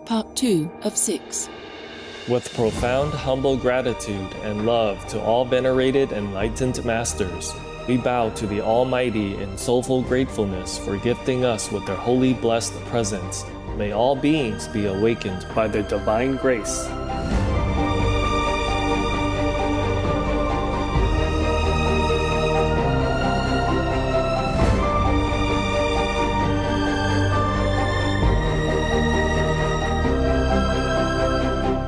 Part 2 of 6. With profound humble gratitude and love to all venerated enlightened masters, we bow to the Almighty in soulful gratefulness for gifting us with their holy blessed presence. May all beings be awakened by their divine grace.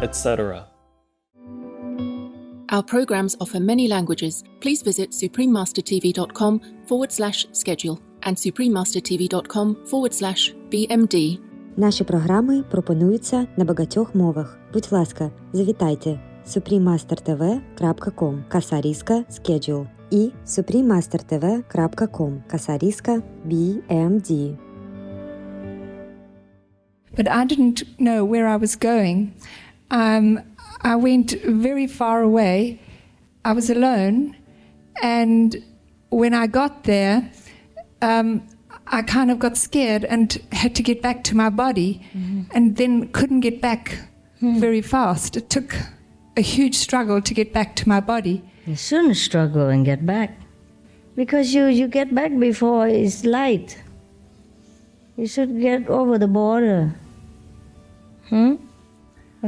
Etc. Our programs offer many languages. Please visit suprememastertv.com/schedule and suprememastertv.com/BMD. Наші програми пропонуються на багатьох мовах. Будь ласка, завітайте suprememastertv.com /schedule і suprememastertv.com /BMD. But I didn't know where I was going. I went very far away. I was alone, and when I got there, I kind of got scared and had to get back to my body, and then couldn't get back very fast. It took a huge struggle to get back to my body. You shouldn't struggle and get back, because you get back before it's light. You should get over the border.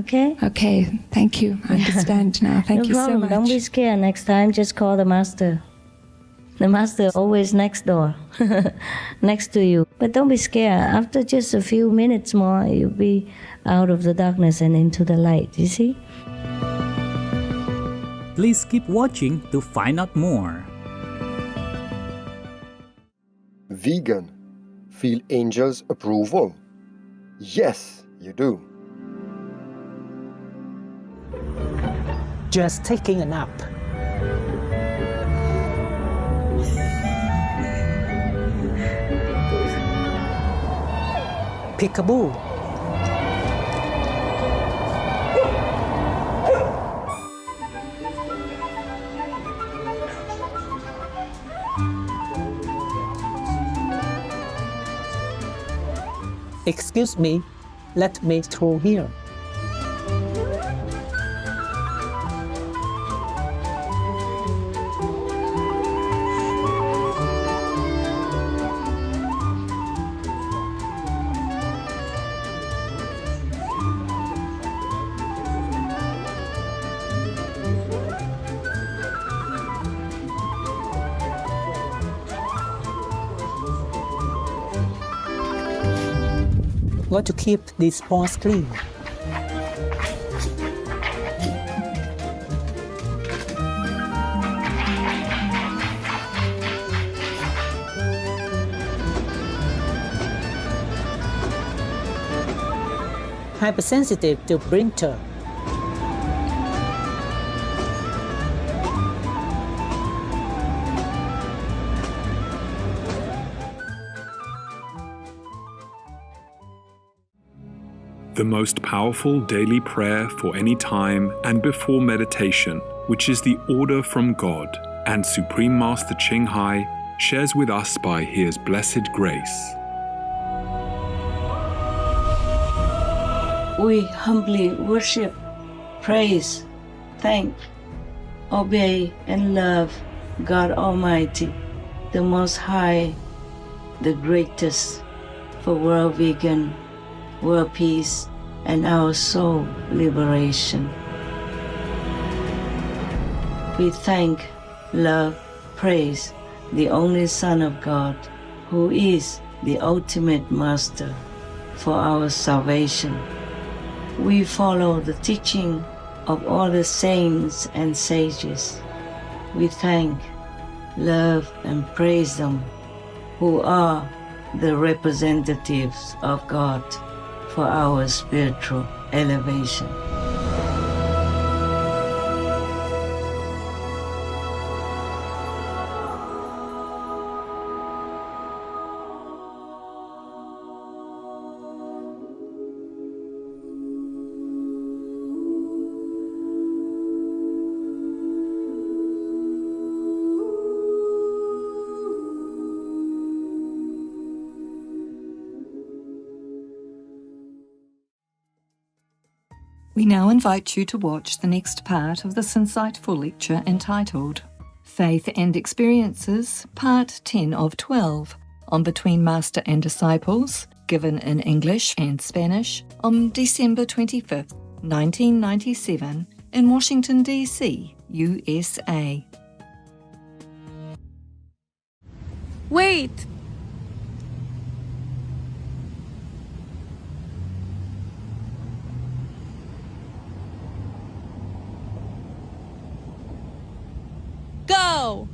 Okay? Okay, thank you. I understand now. Thank you so much. Don't be scared. Next time, just call the master. The master is always next door, next to you. But don't be scared. After just a few minutes more, you'll be out of the darkness and into the light. You see? Please keep watching to find out more. Vegan. Feel angels' approval? Yes, you do. Just taking a nap. Peekaboo. Excuse me, let me through here. Got to keep these paws clean. Hypersensitive to printer. The most powerful daily prayer for any time and before meditation, which is the order from God, and Supreme Master Ching Hai shares with us by His blessed grace. We humbly worship, praise, thank, obey, and love God Almighty, the Most High, the greatest, for world vegan, world peace, and our soul liberation. We thank, love, praise the only Son of God, who is the ultimate Master for our salvation. We follow the teaching of all the saints and sages. We thank, love, and praise them, who are the representatives of God for our spiritual elevation. We now invite you to watch the next part of this insightful lecture entitled Faith and Experiences, Part 10 of 12, on Between Master and Disciples, given in English and Spanish on December 25th, 1997, in Washington, D.C., USA. Wait! Go!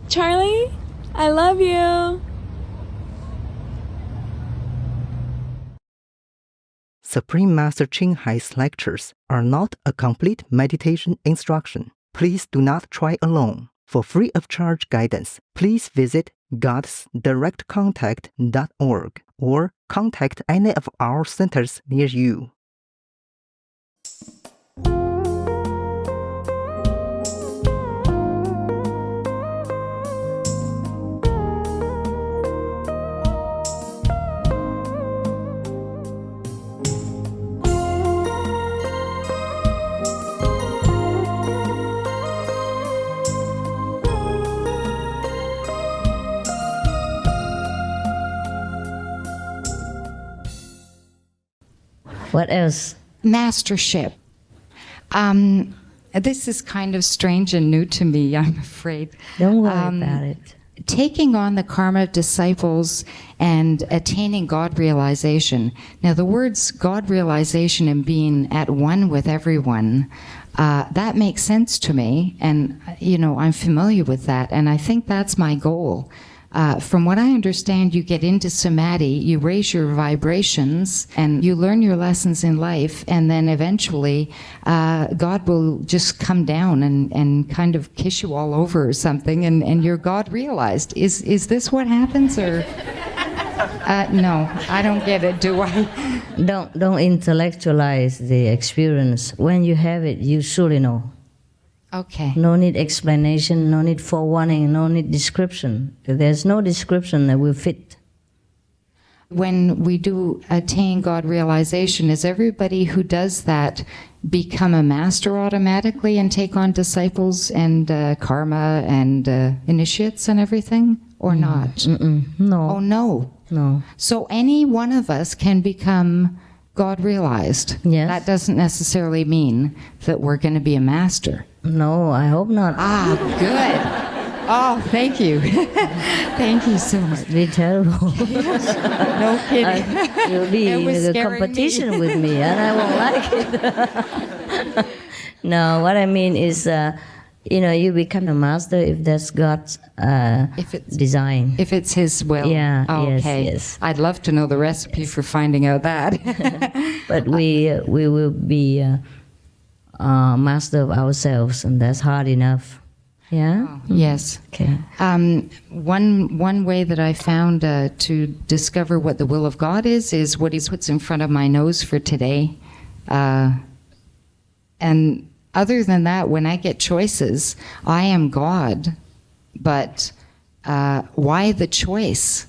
Charlie, I love you. Supreme Master Ching Hai's lectures are not a complete meditation instruction. Please do not try alone. For free of charge guidance, please visit godsdirectcontact.org or contact any of our centers near you. What else? Mastership. This is kind of strange and new to me, I'm afraid. Don't worry about it. Taking on the karma of disciples and attaining God realization. Now, the words God realization and being at one with everyone, that makes sense to me. And, I'm familiar with that. And I think that's my goal. From what I understand, you get into samadhi, you raise your vibrations, and you learn your lessons in life, and then eventually God will just come down and kind of kiss you all over or something, and you're God realized. Is this what happens, or? No, I don't get it, do I? Don't intellectualize the experience. When you have it, you surely know. Okay. No need explanation, no need forewarning, no need description. There's no description that will fit. When we do attain God realization, is everybody who does that become a master automatically and take on disciples and karma and initiates and everything, or not? No. Oh, no. No. So any one of us can become God realized. Yes. That doesn't necessarily mean that we're going to be a master. No, I hope not. Ah, good. Oh, thank you. Thank you so much. Be terrible. No kidding. You'll be in a competition with me, and I won't like it. No, what I mean is, you become a master if that's God's design. If it's His will. Yeah. Oh, yes, okay. Yes. I'd love to know the recipe for finding out that. But we will be master of ourselves, and that's hard enough. Yeah. Oh, yes. Okay. One way that I found to discover what the will of God is what He puts in front of my nose for today, and other than that, when I get choices, I am God, but why the choice?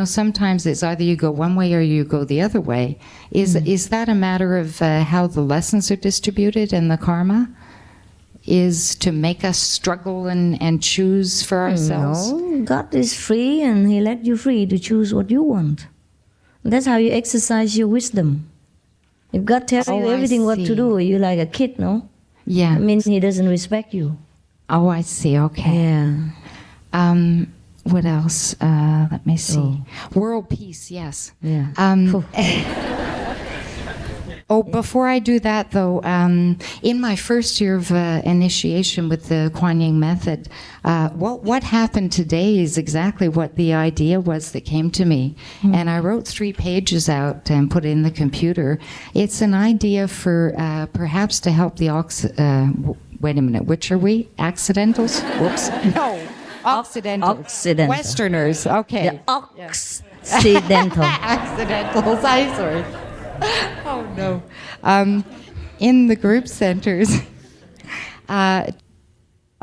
Sometimes it's either you go one way or you go the other way. Is that a matter of how the lessons are distributed and the karma? Is to make us struggle and choose for ourselves? No, God is free, and He let you free to choose what you want. That's how you exercise your wisdom. If God tells you everything what to do, you're like a kid, no? Yeah. It means He doesn't respect you. Oh, I see. Okay. Yeah. What else? Let me see. Oh. World peace, yes. Yeah. Before I do that, though, in my first year of initiation with the Kuan Yin method, what happened today is exactly what the idea was that came to me. And I wrote 3 pages out and put it in the computer. It's an idea for perhaps to help the wait a minute, which are we? Accidentals? Whoops. No. Occidentals. Westerners. Okay. The Occidental. Accidentals. I'm sorry. Oh, no. In the group centers,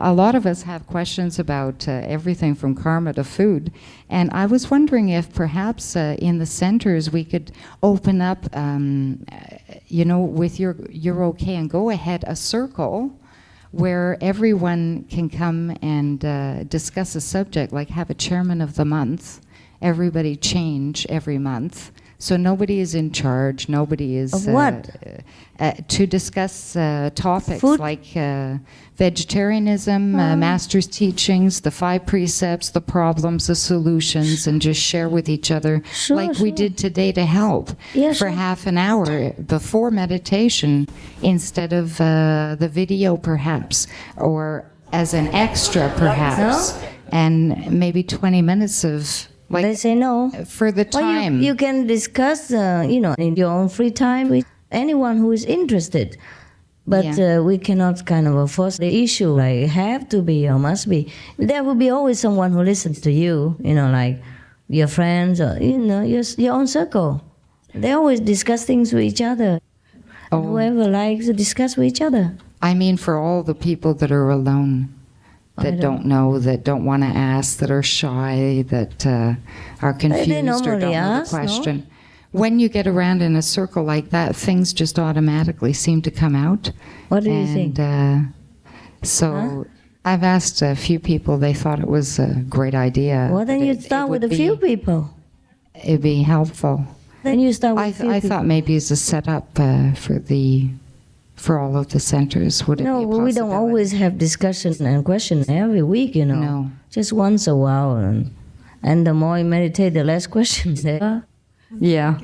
a lot of us have questions about everything from karma to food. And I was wondering if perhaps in the centers we could open up, with your okay and go ahead, a circle where everyone can come and discuss a subject, like have a chairman of the month, everybody change every month. So nobody is in charge, nobody is... Of what? To discuss topics Food? like vegetarianism, master's teachings, the 5 precepts, the problems, the solutions, and just share with each other, we did today to help for half an hour before meditation instead of the video perhaps, or as an extra perhaps, and maybe 20 minutes of... they say no. For the time. Well, you can discuss, in your own free time with anyone who is interested. But we cannot kind of force the issue, like have to be or must be. There will be always someone who listens to you, like your friends or, your own circle. They always discuss things with each other. And whoever likes to discuss with each other. I mean for all the people that are alone. That don't know, that don't want to ask, that are shy, that are confused or don't know the question. No? When you get around in a circle like that, things just automatically seem to come out. What do you think? I've asked a few people, they thought it was a great idea. Well, then you'd start with a few people. It'd be helpful. Then you start with a few people. I thought maybe as a setup for all of the centers, would it be a possibility? No, we don't always have discussion and question every week, No. Just once a while. And the more you meditate, the less questions there are. Yeah.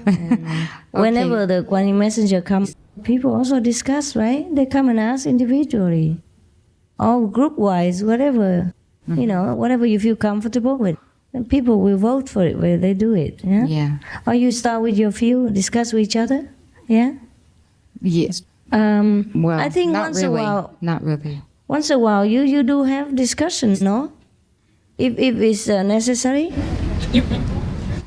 Whenever the Kuan Yin messenger comes, people also discuss, right? They come and ask individually. Or group-wise, whatever. Whatever you feel comfortable with. And people will vote for it where they do it. Yeah. Or you start with your few, discuss with each other. Yeah? Yes. Well, I think not once really. a while. Not really. Once a while, you do have discussions, no? If it's necessary.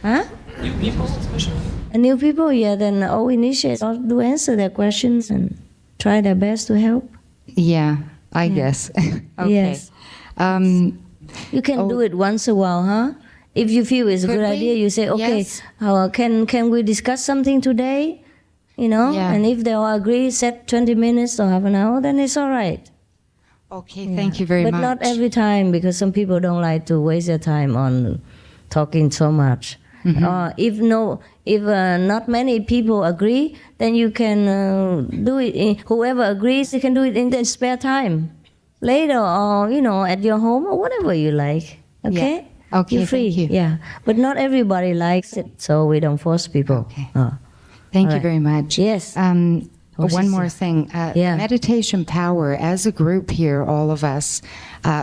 Huh? New people, especially. New people, then all initiates all do answer their questions and try their best to help. Yeah, I guess. Okay. Yes. You can do it once a while, huh? If you feel it's a good idea, you say, okay, can we discuss something today? And if they all agree, set 20 minutes or half an hour, then it's all right. Okay, thank you very much. But not every time, because some people don't like to waste their time on talking so much. Mm-hmm. If not many people agree, then you can do it. Whoever agrees, you can do it in their spare time, later, or at your home or whatever you like. Okay. Yeah. Okay. You're free. Thank you. Yeah, but not everybody likes it, so we don't force people. Okay. Thank you very much. Yes. One more thing. Meditation Power, as a group here, all of us,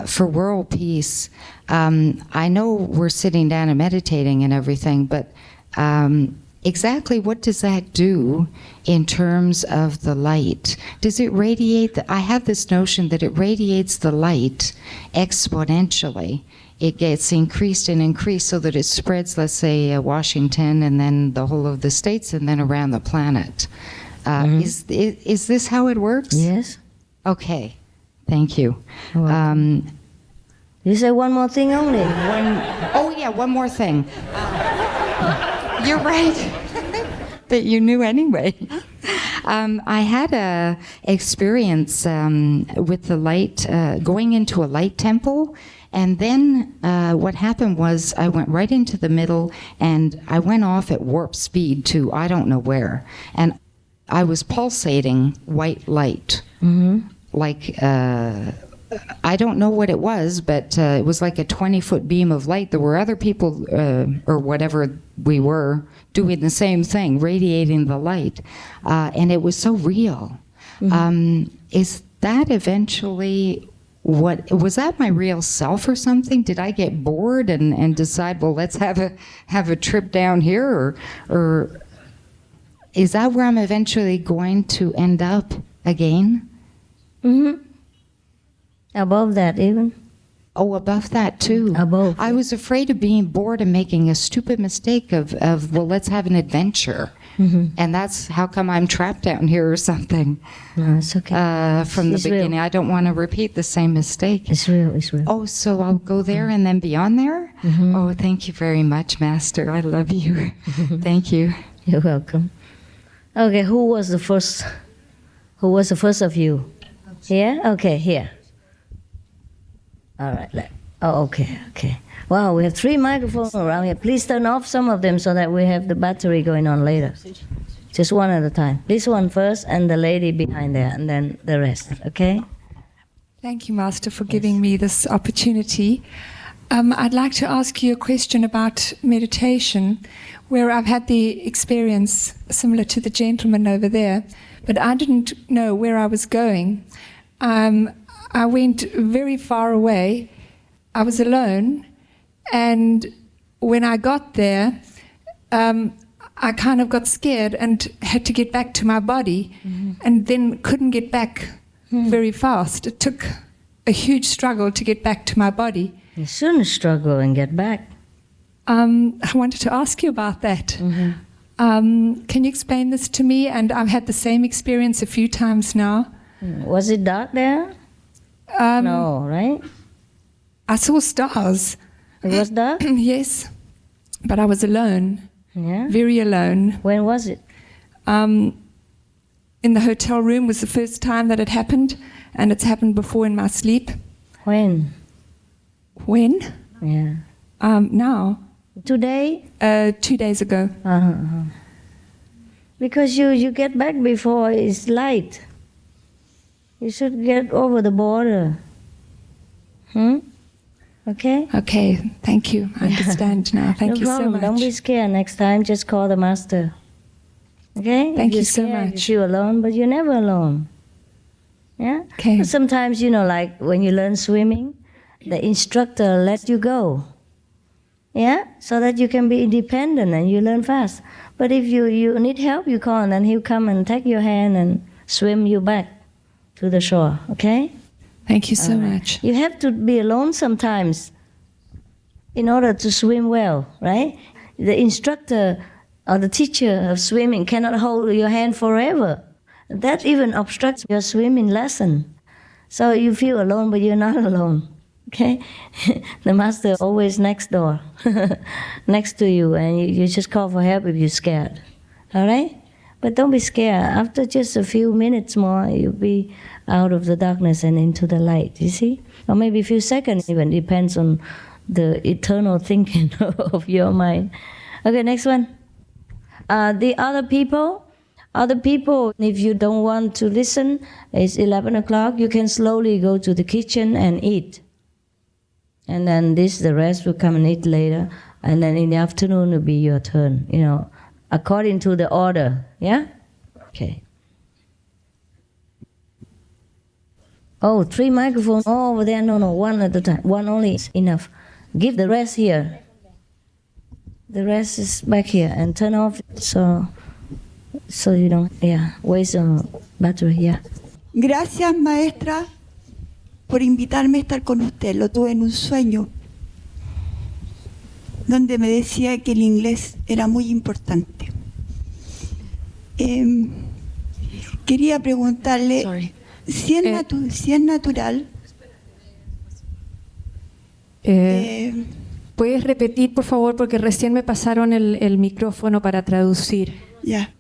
for world peace, I know we're sitting down and meditating and everything, but exactly what does that do in terms of the light? Does it radiate? I have this notion that it radiates the light exponentially. It gets increased and increased so that it spreads, let's say, Washington and then the whole of the states and then around the planet. Is this how it works? Yes. Okay. Thank you. You say one more thing only. One more thing. You're right. That you knew anyway. I had a experience with the light, going into a light temple. And then what happened was I went right into the middle and I went off at warp speed to I don't know where. And I was pulsating white light. Mm-hmm. Like, I don't know what it was, but it was like a 20-foot beam of light. There were other people, or whatever we were, doing the same thing, radiating the light. And it was so real. Mm-hmm. Is that eventually... was that my real self or something? Did I get bored and decide, well, let's have a trip down here, or is that where I'm eventually going to end up again? Mm-hmm. Above that, even. Oh, above that too. Above. I was afraid of being bored and making a stupid mistake of well, let's have an adventure. And that's how come I'm trapped down here or something. No, it's okay. From the beginning. Real. I don't want to repeat the same mistake. It's real, it's real. Oh, so I'll go there and then beyond there? Oh, thank you very much, Master. I love you. Thank you. You're welcome. Okay, who was the first? Who was the first of you? Here? Okay, here. All right. Oh, okay. Wow, we have 3 microphones around here. Please turn off some of them so that we have the battery going on later. Just one at a time. This one first, and the lady behind there, and then the rest, okay? Thank you, Master, for giving me this opportunity. I'd like to ask you a question about meditation, where I've had the experience similar to the gentleman over there, but I didn't know where I was going. I went very far away. I was alone, and when I got there, I kind of got scared and had to get back to my body, and then couldn't get back very fast. It took a huge struggle to get back to my body. You shouldn't struggle and get back. I wanted to ask you about that. Can you explain this to me? And I've had the same experience a few times now. Was it dark there? No, right? I saw stars. It was dark? Yes, but I was alone. Yeah? Very alone. When was it? In the hotel room was the first time that it happened, and it's happened before in my sleep. When? When? Yeah. Now. Today? 2 days ago. Because you get back before it's light. You should get over the border. Okay? Okay, thank you. I understand now. Thank you so much. Don't be scared next time. Just call the Master. Okay? Thank you so much. You feel alone, but you're never alone. Yeah? Okay. Sometimes, like when you learn swimming, the instructor lets you go. Yeah? So that you can be independent and you learn fast. But if you need help, you call, and then he'll come and take your hand and swim you back to the shore. Okay? Thank you so much. You have to be alone sometimes in order to swim well, right? The instructor or the teacher of swimming cannot hold your hand forever. That even obstructs your swimming lesson. So you feel alone, but you're not alone. Okay? The Master is always next door, next to you, and you just call for help if you're scared. All right? But don't be scared. After just a few minutes more, you'll be out of the darkness and into the light, you see? Or maybe a few seconds even, depends on the eternal thinking of your mind. Okay, next one. The other people, if you don't want to listen, it's 11 o'clock, you can slowly go to the kitchen and eat. And then the rest will come and eat later. And then in the afternoon will be your turn, according to the order, yeah? Okay. Oh, 3 microphones over there. No, one at a time. One only is enough. Give the rest here. The rest is back here. And turn off so you don't, waste on battery, yeah. Gracias, maestra, por invitarme a estar con usted. Lo tuve en un sueño donde me decía que el inglés era muy importante. Quería preguntarle si es natural. ¿Puedes repetir, por favor? Porque recién me pasaron el micrófono para traducir. Ya.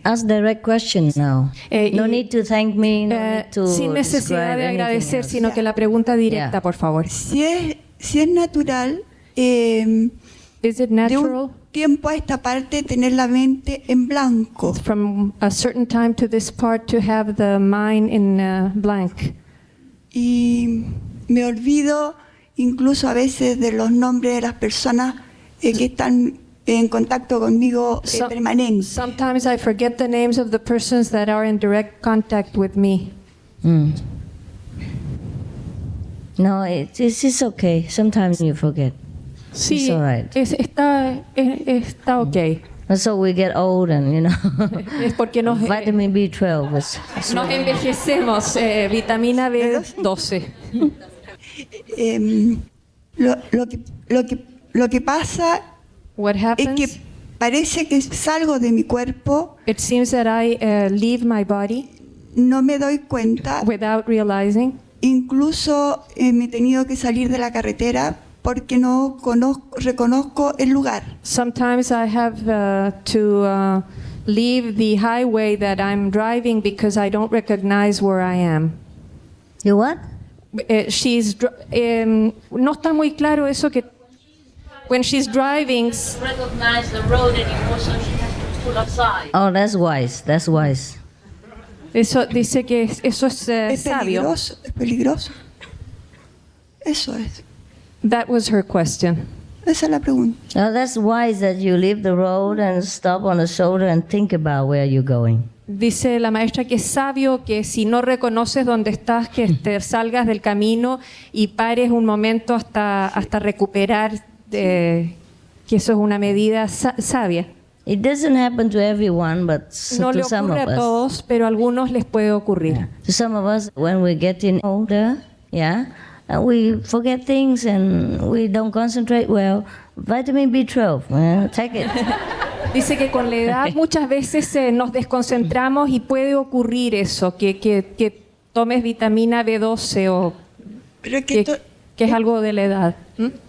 Ask direct questions now. No need to thank me, no need to sin necesidad de agradecer, sino que la pregunta directa, por favor. Si es natural, Is it natural? de un tiempo a esta parte tener la mente en blanco. From a certain time to this part to have the mind in blank. Y me olvido incluso a veces de los nombres de las personas que están en contacto conmigo permanente. Sometimes I forget the names of the persons that are in direct contact with me. No, it's okay. Sometimes you forget. Sí, it's all right. Está okay. So we get old and, Es porque nos vitamin B12 nos envejecemos, vitamina B12. Lo que pasa What happens? es que parece que salgo de mi cuerpo. It seems that I leave my body. No me doy cuenta. Without realizing. Incluso me he tenido que salir de la carretera porque no reconozco el lugar. Sometimes I have to leave the highway that I'm driving because I don't recognize where I am. You what? No está muy claro eso que when she's driving. Recognize the road anymore, so she has to pull aside. Oh, that's wise. That's wise. Eso dice que eso es sabio. Es peligroso. Eso es. That was her question. Esa es la pregunta. Oh, that's wise that you leave the road and stop on the shoulder and think about where you're going. Dice la maestra que es sabio que si no reconoces dónde estás, que te salgas del camino y pares un momento hasta recuperar, que eso es una medida sabia. It doesn't happen to everyone, but no to le some ocurre of a us. todos, pero a algunos les puede ocurrir. Yeah. To some of us, when we're getting older, we forget things and we don't concentrate well. Vitamin B12, take it. Dice que con la edad muchas veces nos desconcentramos y puede ocurrir eso, que tomes vitamina B12 o que es algo de la edad.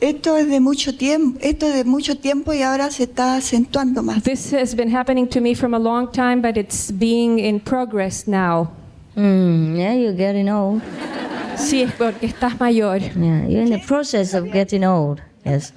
Esto es de mucho tiempo y ahora se está acentuando más. This has been happening to me from a long time, but it's being in progress now. Yeah, you're getting old. Sí, es porque estás mayor. Yeah, you're in the process of getting old. Yes.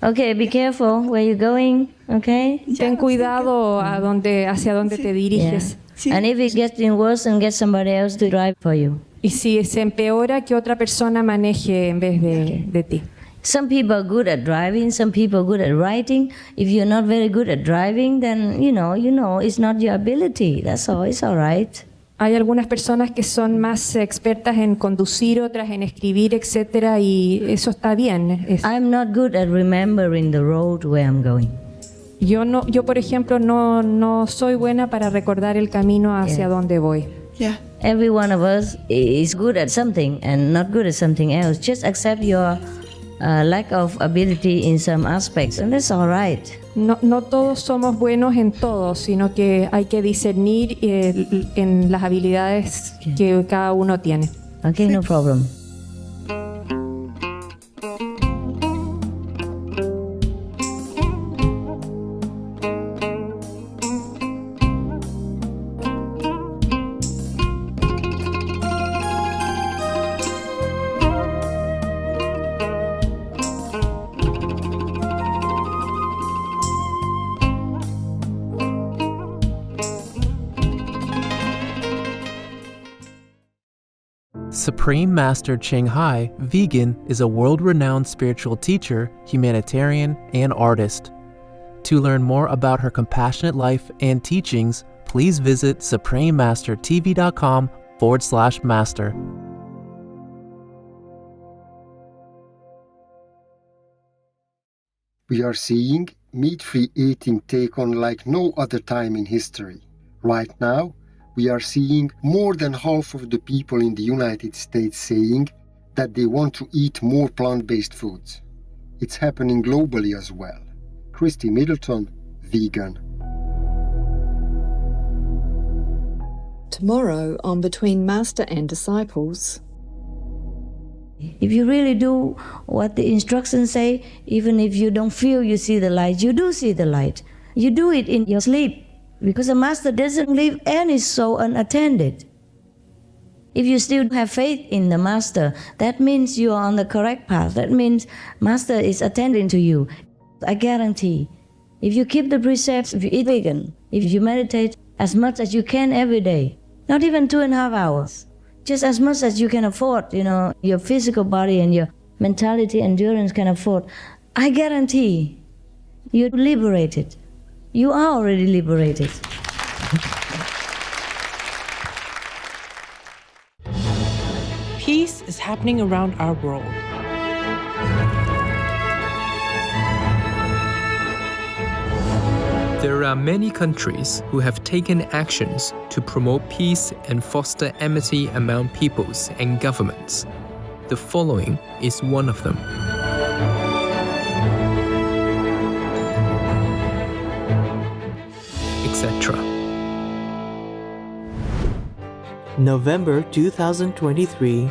Okay, be careful where you're going, okay? Ten cuidado hacia dónde te diriges. Yeah. And if it's getting worse, and get somebody else to drive for you. Y si se empeora, que otra persona maneje en vez de ti. Some people are good at driving, some people are good at writing. If you're not very good at driving, then you know, it's not your ability. That's all. It's all right. Hay algunas personas que son más expertas en conducir, otras en escribir, etcétera, y eso está bien. I'm not good at remembering the road where I'm going. Yo por ejemplo no soy buena para recordar el camino hacia donde voy. Yeah. Every one of us is good at something and not good at something else. Just accept your lack of ability in some aspects, and that's all right. No todos somos buenos en todo, sino que hay que discernir en las habilidades que cada uno tiene. Okay, no problem. Supreme Master Ching Hai, vegan, is a world-renowned spiritual teacher, humanitarian, and artist. To learn more about her compassionate life and teachings, please visit suprememastertv.com/master. We are seeing meat-free eating take on like no other time in history. Right now, we are seeing more than half of the people in the United States saying that they want to eat more plant-based foods. It's happening globally as well. Christy Middleton, vegan. Tomorrow on Between Master and Disciples. If you really do what the instructions say, even if you don't feel you see the light, you do see the light. You do it in your sleep. Because the Master doesn't leave any soul unattended. If you still have faith in the Master, that means you are on the correct path. That means Master is attending to you. I guarantee, if you keep the precepts, if you eat vegan, if you meditate as much as you can every day, not even 2.5 hours, just as much as you can afford, your physical body and your mentality, endurance can afford, I guarantee you're liberated. You are already liberated. Peace is happening around our world. There are many countries who have taken actions to promote peace and foster amity among peoples and governments. The following is one of them. Etc. November 2023.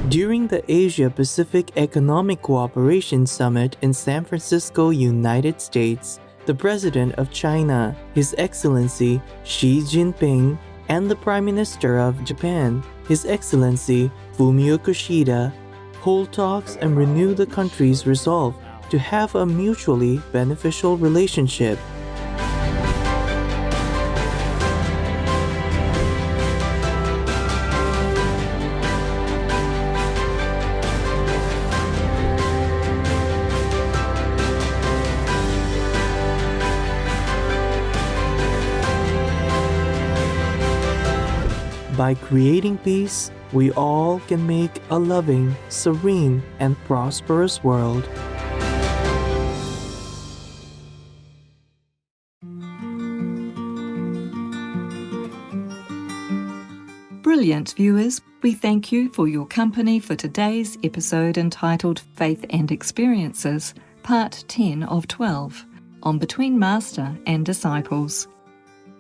During the Asia-Pacific Economic Cooperation Summit in San Francisco, United States, the President of China, His Excellency Xi Jinping, and the Prime Minister of Japan, His Excellency Fumio Kishida, hold talks and renew the country's resolve to have a mutually beneficial relationship. By creating peace, we all can make a loving, serene, and prosperous world. Brilliant viewers, we thank you for your company for today's episode entitled Faith and Experiences, Part 10 of 12, on Between Master and Disciples.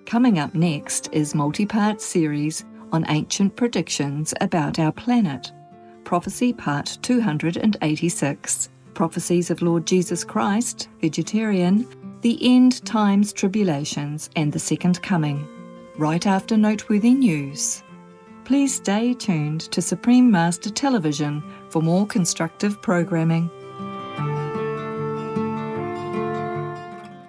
Coming up next is multi-part series on ancient predictions about our planet. Prophecy Part 286, Prophecies of Lord Jesus Christ, Vegetarian, the End Times Tribulations and the Second Coming, right after noteworthy news. Please stay tuned to Supreme Master Television for more constructive programming.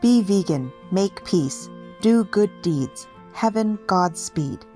Be vegan, make peace, do good deeds. Heaven Godspeed.